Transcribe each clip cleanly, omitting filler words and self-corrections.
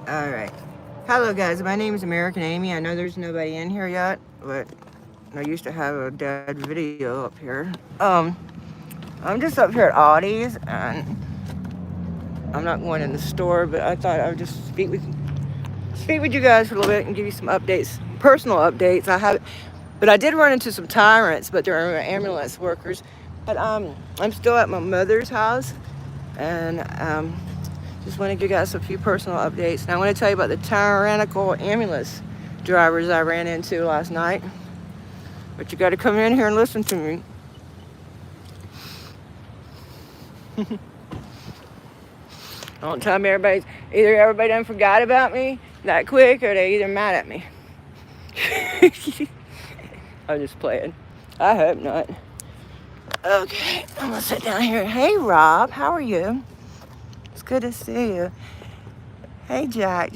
Alright. Hello guys, my name is American Amy. I know there's nobody in here yet, but I used to have a dead video up here. I'm just up here at Aldi's and I'm not going in the store, but I thought I would just speak with you guys for a little bit and give you some updates, personal updates. But I did run into some tyrants, but they're ambulance workers. But I'm still at my mother's house, and just want to give you guys a few personal updates. And I want to tell you about the tyrannical ambulance drivers I ran into last night. But you got to come in here and listen to me. Don't tell me either everybody done forgot about me that quick, or they either mad at me. I'm just playing. I hope not. Okay, I'm gonna sit down here. Hey Rob, how are you? It's good to see you. Hey Jack.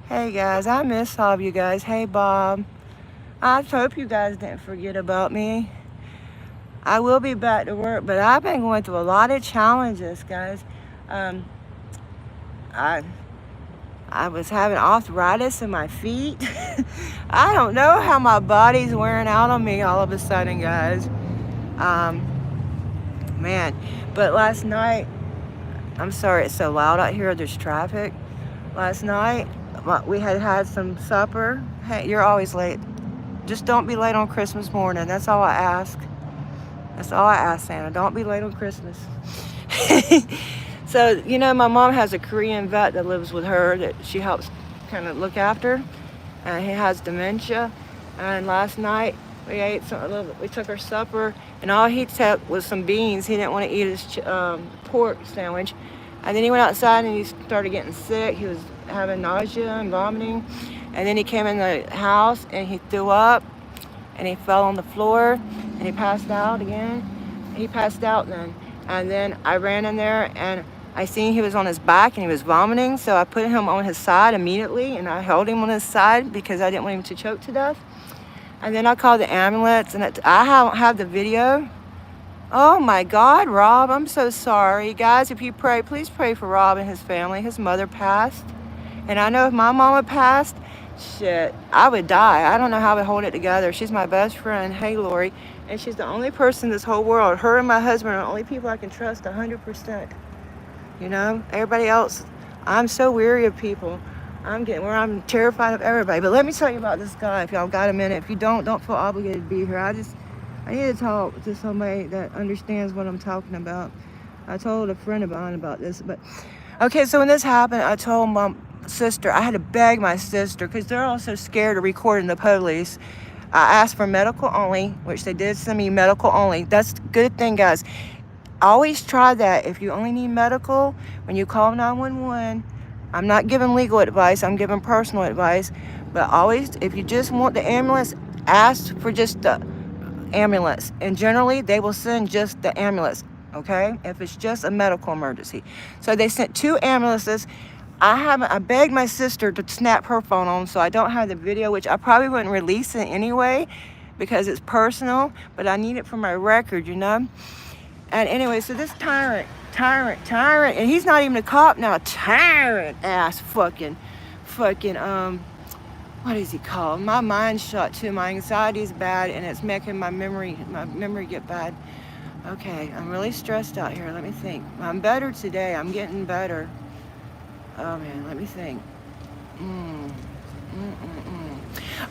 Hey guys, I miss all of you guys. Hey Bob. I hope you guys didn't forget about me. I will be back to work, but I've been going through a lot of challenges, guys. I was having arthritis in my feet. I don't know how my body's wearing out on me all of a sudden, guys. Man, but last night, I'm sorry it's so loud out here, there's traffic. Last night, we had some supper. Hey, you're always late. Just don't be late on Christmas morning. That's all I ask. That's all I ask, Santa. Don't be late on Christmas. So, you know, my mom has a Korean vet that lives with her that she helps kind of look after. And he has dementia. And last night, we took our supper, and all he took was some beans. He didn't want to eat his pork sandwich. And then he went outside and he started getting sick. He was having nausea and vomiting. And then he came in the house and he threw up and he fell on the floor and he passed out again. He passed out then. And then I ran in there and I seen he was on his back and he was vomiting. So I put him on his side immediately and I held him on his side because I didn't want him to choke to death. And then I called the ambulance, and I don't have the video. Oh my God, Rob, I'm so sorry. Guys, if you pray, please pray for Rob and his family. His mother passed. And I know if my mama passed, shit, I would die. I don't know how I would hold it together. She's my best friend. Hey, Lori. And she's the only person in this whole world. Her and my husband are the only people I can trust 100%. You know, everybody else, I'm so weary of people. I'm I'm terrified of everybody. But let me tell you about this guy, if y'all got a minute. If you don't feel obligated to be here. I need to talk to somebody that understands what I'm talking about. I told a friend of mine about this, but okay, so when this happened, I told my sister, I had to beg my sister, because they're all so scared of recording the police. I asked for medical only, which they did send me medical only. That's a good thing, guys. Always try that. If you only need medical, when you call 911, I'm not giving legal advice, I'm giving personal advice. But always, if you just want the ambulance, ask for just the ambulance. And generally, they will send just the ambulance, okay? If it's just a medical emergency. So they sent 2 ambulances. I begged my sister to snap her phone on, so I don't have the video, which I probably wouldn't release it anyway, because it's personal, but I need it for my record, you know? And anyway, so this tyrant, and he's not even a cop now, tyrant ass fucking, what is he called? My mind's shut too, my anxiety's bad, and it's making my memory get bad. Okay, I'm really stressed out here, let me think. I'm better today, I'm getting better. Oh man, let me think.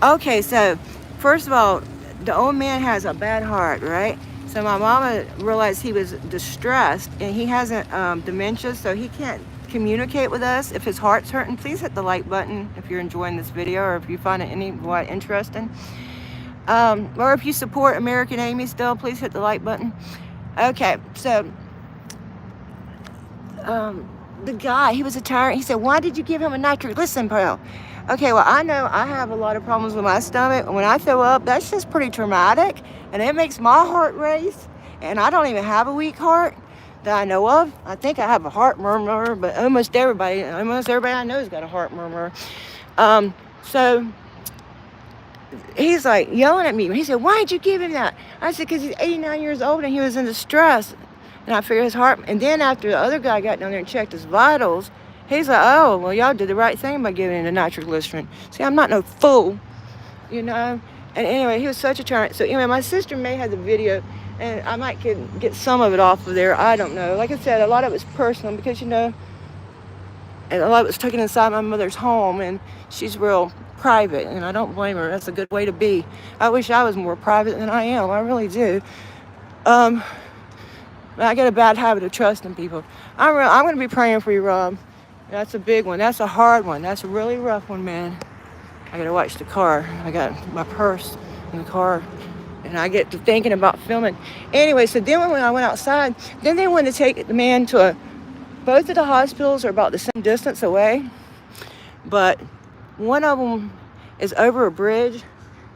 Okay, so, first of all, the old man has a bad heart, right? So my mama realized he was distressed, and he hasn't dementia, so he can't communicate with us. If his heart's hurting, please hit the like button if you're enjoying this video, or if you find it anywhat interesting. Or if you support American Amy still, please hit the like button. Okay, so the guy, he was a tyrant. He said, why did you give him a nitrate? Listen, bro. Okay, well, I know I have a lot of problems with my stomach. When I throw up, that's just pretty traumatic. And it makes my heart race. And I don't even have a weak heart that I know of. I think I have a heart murmur, but almost everybody I know has got a heart murmur. So he's like yelling at me. He said, why'd you give him that? I said, because he's 89 years old and he was in distress. And I figured his heart, and then after the other guy got down there and checked his vitals, He's like, oh, well, y'all did the right thing by giving him the nitroglycerin. See, I'm not no fool, you know. And anyway, he was such a tyrant. So anyway, my sister may have the video, and I might get some of it off of there. I don't know. Like I said, a lot of it's personal because, you know, and a lot of it's taken inside my mother's home, and she's real private, and I don't blame her. That's a good way to be. I wish I was more private than I am. I really do. I get a bad habit of trusting people. I'm going to be praying for you, Rob. That's a big one. That's a hard one. That's a really rough one, man. I got to watch the car. I got my purse in the car, and I get to thinking about filming. Anyway, so then when I went outside, then they wanted to take the man to both of the hospitals are about the same distance away, but one of them is over a bridge.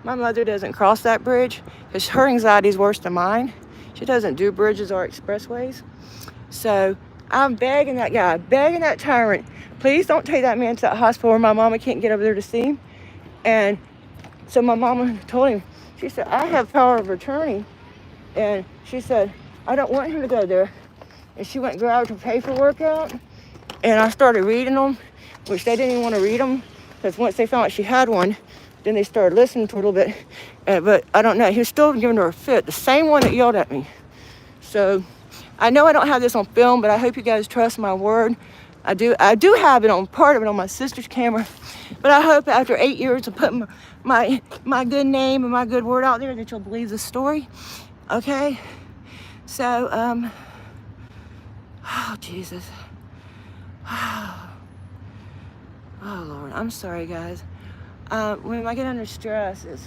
My mother doesn't cross that bridge because her anxiety is worse than mine. She doesn't do bridges or expressways. So I'm begging that guy, begging that tyrant, please don't take that man to that hospital where my mama can't get over there to see him. And so my mama told him, she said, I have power of attorney. And she said, I don't want him to go there. And she went and grabbed her paperwork out. And I started reading them, which they didn't even want to read them. Because once they found out she had one, then they started listening to her a little bit. But I don't know, he was still giving her a fit. The same one that yelled at me. So I know I don't have this on film, but I hope you guys trust my word. I do have it on part of it on my sister's camera, but I hope after 8 years of putting my good name and my good word out there that you'll believe the story. Okay, so oh Jesus, oh Lord, I'm sorry guys. When I get under stress, it's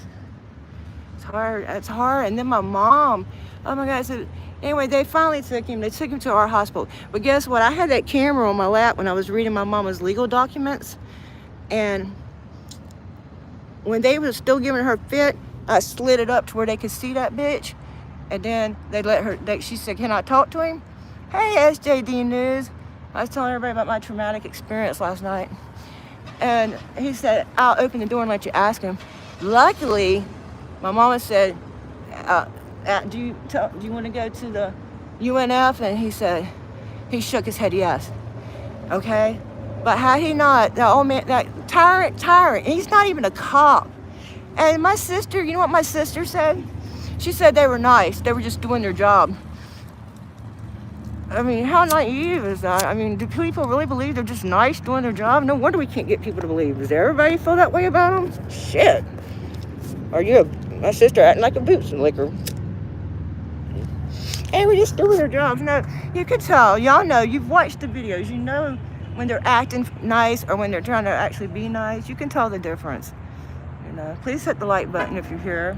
hard. It's hard. And then my mom, oh my God. So anyway, they finally took him. They took him to our hospital. But guess what? I had that camera on my lap when I was reading my mama's legal documents. And when they were still giving her fit, I slid it up to where they could see that bitch. And then they let her, she said, can I talk to him? Hey, SJD News. I was telling everybody about my traumatic experience last night. And he said, I'll open the door and let you ask him. Luckily, my mama said, do you want to go to the UNF? And he said, he shook his head yes. Okay? But had he not, that old man, that tyrant, he's not even a cop. And my sister, you know what my sister said? She said they were nice. They were just doing their job. I mean, how naive is that? I mean, do people really believe they're just nice doing their job? No wonder we can't get people to believe. Does everybody feel that way about them? Shit. Are you my sister acting like a boots and liquor? And we're just doing their jobs. No, you could tell. Y'all know. You've watched the videos. You know when they're acting nice or when they're trying to actually be nice. You can tell the difference. You know. Please hit the like button if you're here.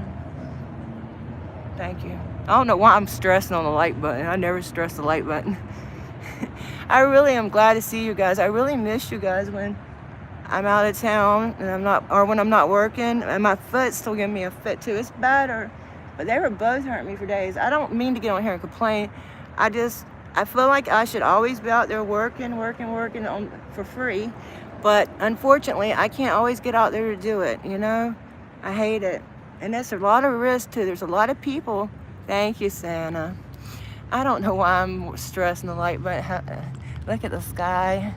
Thank you. I don't know why I'm stressing on the like button. I never stress the like button. I really am glad to see you guys. I really miss you guys when I'm out of town and I'm not, or when I'm not working, and my foot's still giving me a fit too. It's better, but they were both hurting me for days. I don't mean to get on here and complain. I feel like I should always be out there working for free, but unfortunately, I can't always get out there to do it. You know, I hate it, and there's a lot of risk too. There's a lot of people. Thank you, Santa. I don't know why I'm stressing the light, but look at the sky.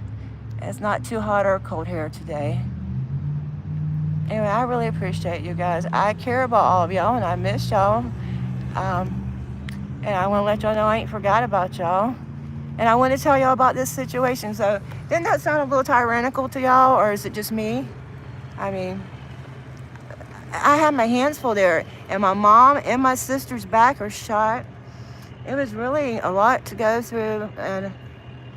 It's not too hot or cold here today. Anyway, I really appreciate you guys. I care about all of y'all, and I miss y'all. And I want to let y'all know I ain't forgot about y'all. And I want to tell y'all about this situation. So, didn't that sound a little tyrannical to y'all, or is it just me? I mean, I had my hands full there, and my mom and my sister's back are shot. It was really a lot to go through, and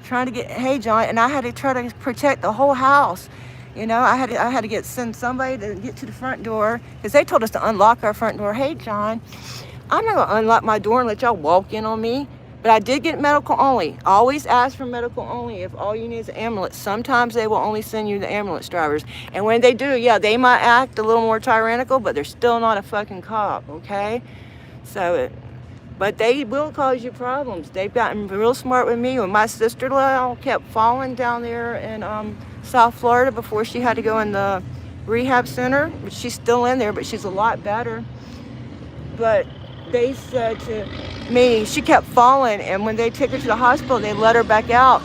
trying to get, hey John, and I had to try to protect the whole house. You know, I had to send somebody to get to the front door, because they told us to unlock our front door. Hey John, I'm not gonna unlock my door and let y'all walk in on me. But I did get medical only. Always ask for medical only if all you need is an ambulance. Sometimes they will only send you the ambulance drivers. And when they do, yeah, they might act a little more tyrannical, but they're still not a fucking cop, okay? So, but they will cause you problems. They've gotten real smart with me. When my sister-in-law kept falling down there in South Florida before she had to go in the rehab center. She's still in there, but she's a lot better. But they said to me, she kept falling, and when they took her to the hospital, they let her back out.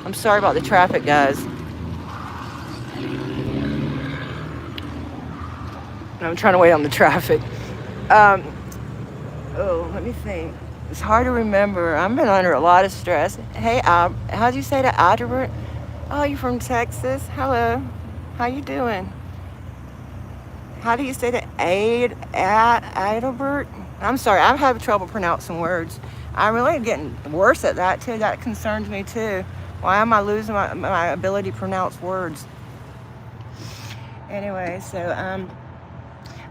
I'm sorry about the traffic, guys. I'm trying to wait on the traffic. Um, oh, let me think. It's hard to remember. I've been under a lot of stress. Hey, how do you say that, Albert? Oh, you from Texas? Hello. How you doing? How do you say that? Adalbert? I'm sorry, I'm having trouble pronouncing words. I'm really getting worse at that too. That concerns me too. Why am I losing my ability to pronounce words? Anyway, so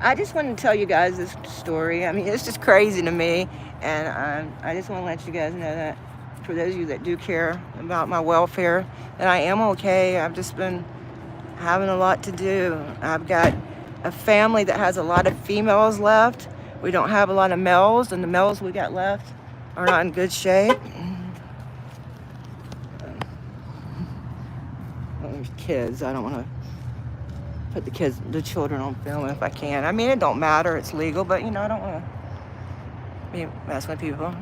I just want to tell you guys this story. I mean, it's just crazy to me, and I just want to let you guys know that for those of you that do care about my welfare, that I am okay. I've just been having a lot to do. I've got a family that has a lot of females left. We don't have a lot of males, and the males we got left are not in good shape. Well, there's kids. I don't want to put the children on film if I can. I mean, it don't matter. It's legal, but, you know, I don't want to be messing with people.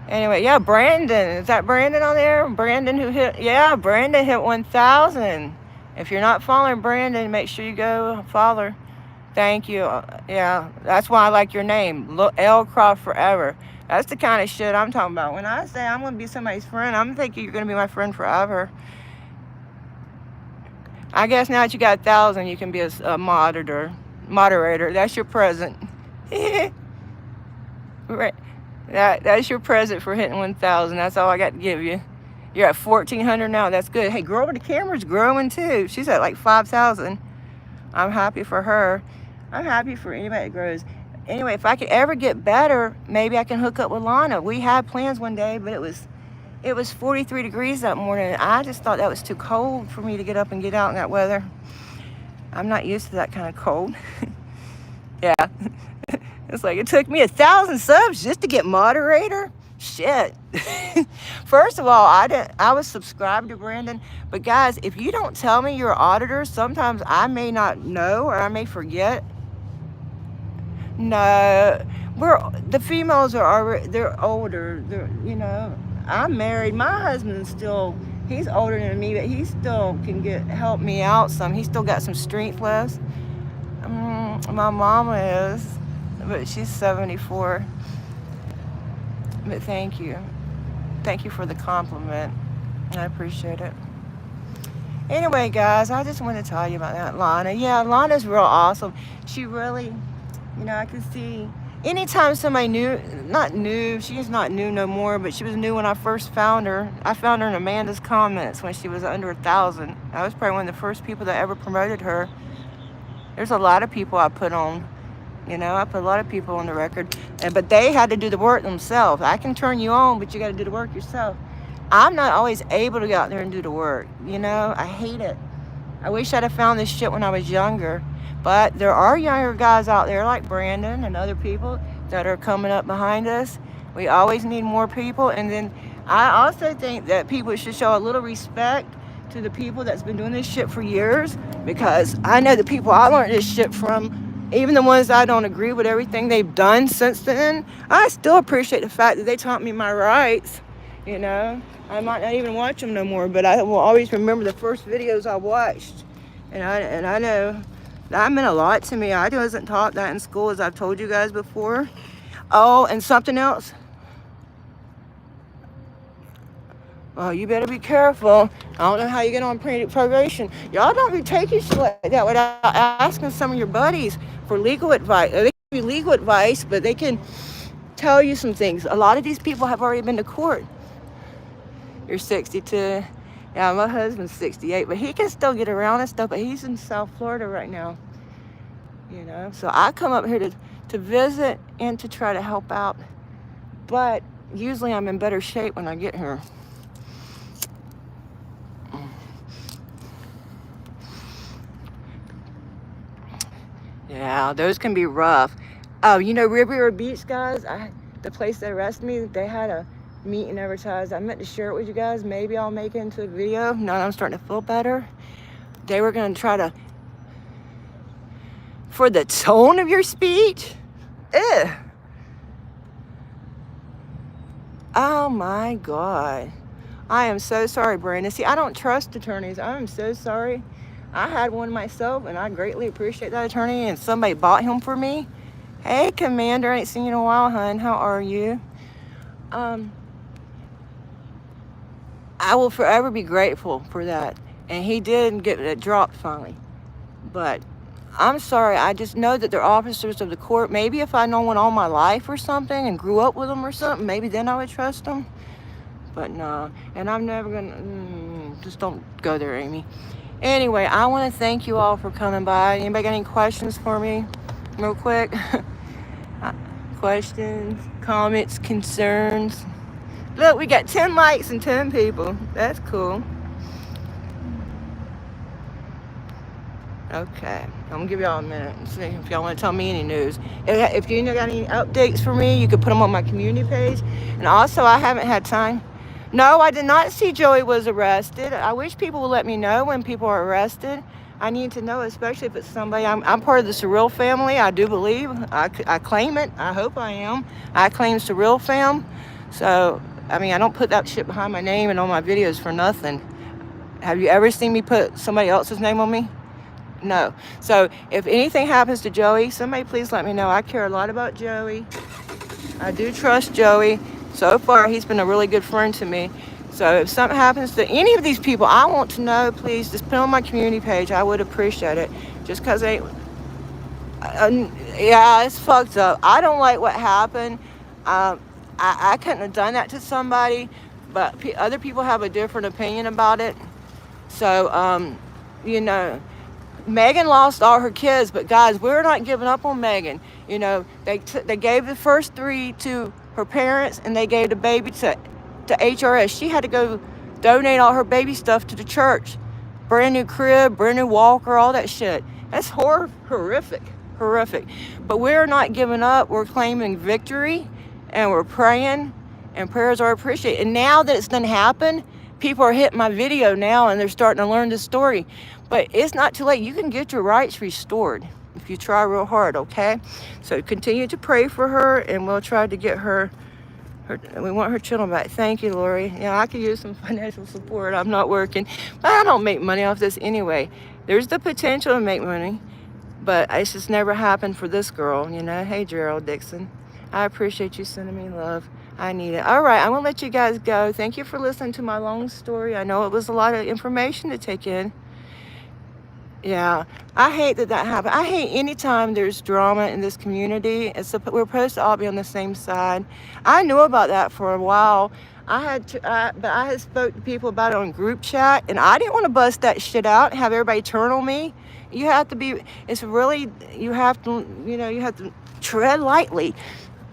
Anyway, yeah, Brandon. Is that Brandon on there? Brandon Brandon hit 1,000. If you're not following Brandon, make sure you go follow. Thank you. Yeah, that's why I like your name. L. Croft Forever. That's the kind of shit I'm talking about. When I say I'm going to be somebody's friend, I'm thinking you're going to be my friend forever. I guess now that you got 1,000, you can be a moderator. That's your present. Right. That's your present for hitting 1,000. That's all I got to give you. You're at 1,400 now. That's good. Hey, girl, the camera's growing too. She's at like 5,000. I'm happy for her. I'm happy for anybody that grows. Anyway, if I could ever get better, maybe I can hook up with Lana. We had plans one day, but it was 43 degrees that morning. I just thought that was too cold for me to get up and get out in that weather. I'm not used to that kind of cold. Yeah. It's like it took me 1,000 subs just to get moderator. Shit. First of all, I was subscribed to Brandon, but guys, if you don't tell me you're an auditor, sometimes I may not know or I may forget. No, the females they're older. I'm married. My husband's he's older than me, but he still can help me out some. He's still got some strength left. My mama is, but she's 74. But thank you for the compliment. I appreciate it. Anyway, guys, I just want to tell you about that Lana. Yeah, Lana's real awesome. She really, I can see anytime somebody she's not new no more, but she was new when I first found her. I found her in Amanda's comments when she was under 1,000. I was probably one of the first people that ever promoted her. There's a lot of people I put on. I put a lot of people on the record, but they had to do the work themselves. I can turn you on, but you got to do the work yourself. I'm not always able to go out there and do the work. I hate it. I wish I'd have found this shit when I was younger. But there are younger guys out there like Brandon and other people that are coming up behind us. We always need more people. And then I also think that people should show a little respect to the people that's been doing this shit for years, because I know the people I learned this shit from, even the ones I don't agree with everything they've done since then, I still appreciate the fact that they taught me my rights. I might not even watch them no more, but I will always remember the first videos I watched. And I know that meant a lot to me. I wasn't taught that in school, as I've told you guys before. Oh, and something else. Oh, you better be careful. I don't know how you get on probation. Y'all don't be taking shit like that without asking some of your buddies for legal advice. They can give you legal advice, but they can tell you some things. A lot of these people have already been to court. You're 62. Yeah, my husband's 68, but he can still get around and stuff, but he's in South Florida right now. So I come up here to visit and to try to help out, but usually I'm in better shape when I get here. Yeah, those can be rough. Oh, Riviera Beach, guys, the place that arrested me, they had a meeting advertised. I meant to share it with you guys. Maybe I'll make it into a video. Now that I'm starting to feel better. They were going to try to, for the tone of your speech. Ugh. Oh my God. I am so sorry, Brandon. See, I don't trust attorneys. I am so sorry. I had one myself, and I greatly appreciate that attorney, and somebody bought him for me. Hey, Commander, I ain't seen you in a while, hun. How are you? I will forever be grateful for that. And he did get it dropped finally. But I'm sorry, I just know that they're officers of the court. Maybe if I know one all my life or something and grew up with them or something, maybe then I would trust them. But no, and I'm never gonna, just don't go there, Amy. Anyway, I want to thank you all for coming by. Anybody got any questions for me real quick? Questions, comments, concerns? Look, we got 10 likes and 10 people. That's cool. Okay, I'm gonna give y'all a minute and see if y'all want to tell me any news. If you got any updates for me, you could put them on my community page. And also, I haven't had time. No, I did not see Joey was arrested. I wish people would let me know when people are arrested. I need to know, especially if it's somebody. I'm part of the Surreal family, I do believe. I claim it. I hope I am. I claim Surreal fam. So, I mean, I don't put that shit behind my name and on my videos for nothing. Have you ever seen me put somebody else's name on me? No. So, if anything happens to Joey, somebody please let me know. I care a lot about Joey. I do trust Joey. So far, he's been a really good friend to me. So if something happens to any of these people, I want to know, please, just put it on my community page. I would appreciate it. Just because yeah, it's fucked up. I don't like what happened. I couldn't have done that to somebody, but other people have a different opinion about it. So, you know, Megan lost all her kids, but guys, we're not giving up on Megan. You know, they gave the first 3 to her parents, and they gave the baby to HRS. She had to go donate all her baby stuff to the church. Brand new crib, brand new walker, all that shit. That's horrific. But we're not giving up. We're claiming victory, and we're praying, and prayers are appreciated. And now that it's done happen, people are hitting my video now, and they're starting to learn the story. But it's not too late. You can get your rights restored if you try real hard, okay? So continue to pray for her, and we'll try to get her, we want her children back. Thank you, Lori. Yeah, I could use some financial support. I'm not working. But I don't make money off this anyway. There's the potential to make money, but it's just never happened for this girl, you know? Hey, Gerald Dixon. I appreciate you sending me love. I need it. All right, I'm going to let you guys go. Thank you for listening to my long story. I know it was a lot of information to take in. Yeah, I hate that happened. I hate anytime there's drama in this community. We're supposed to all be on the same side. I knew about that for a while. But I had spoke to people about it on group chat, and I didn't want to bust that shit out and have everybody turn on me. You have to be, you have to tread lightly,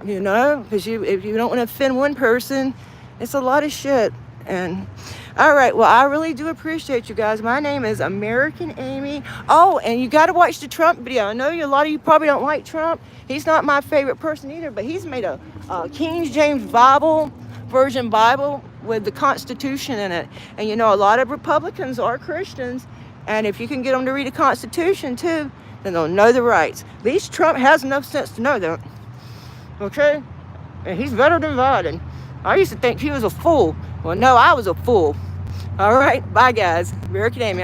because if you don't want to offend one person, it's a lot of shit. And all right, well, I really do appreciate you guys. My name is American Amy. Oh, and you got to watch the Trump video. I know a lot of you probably don't like Trump. He's not my favorite person either, but he's made a King James version Bible with the Constitution in it. And a lot of Republicans are Christians, and if you can get them to read the Constitution too, then they'll know the rights. At least Trump has enough sense to know that. Okay? And he's better than Biden. I used to think he was a fool. Well, no, I was a fool. All right, bye, guys. American Amy.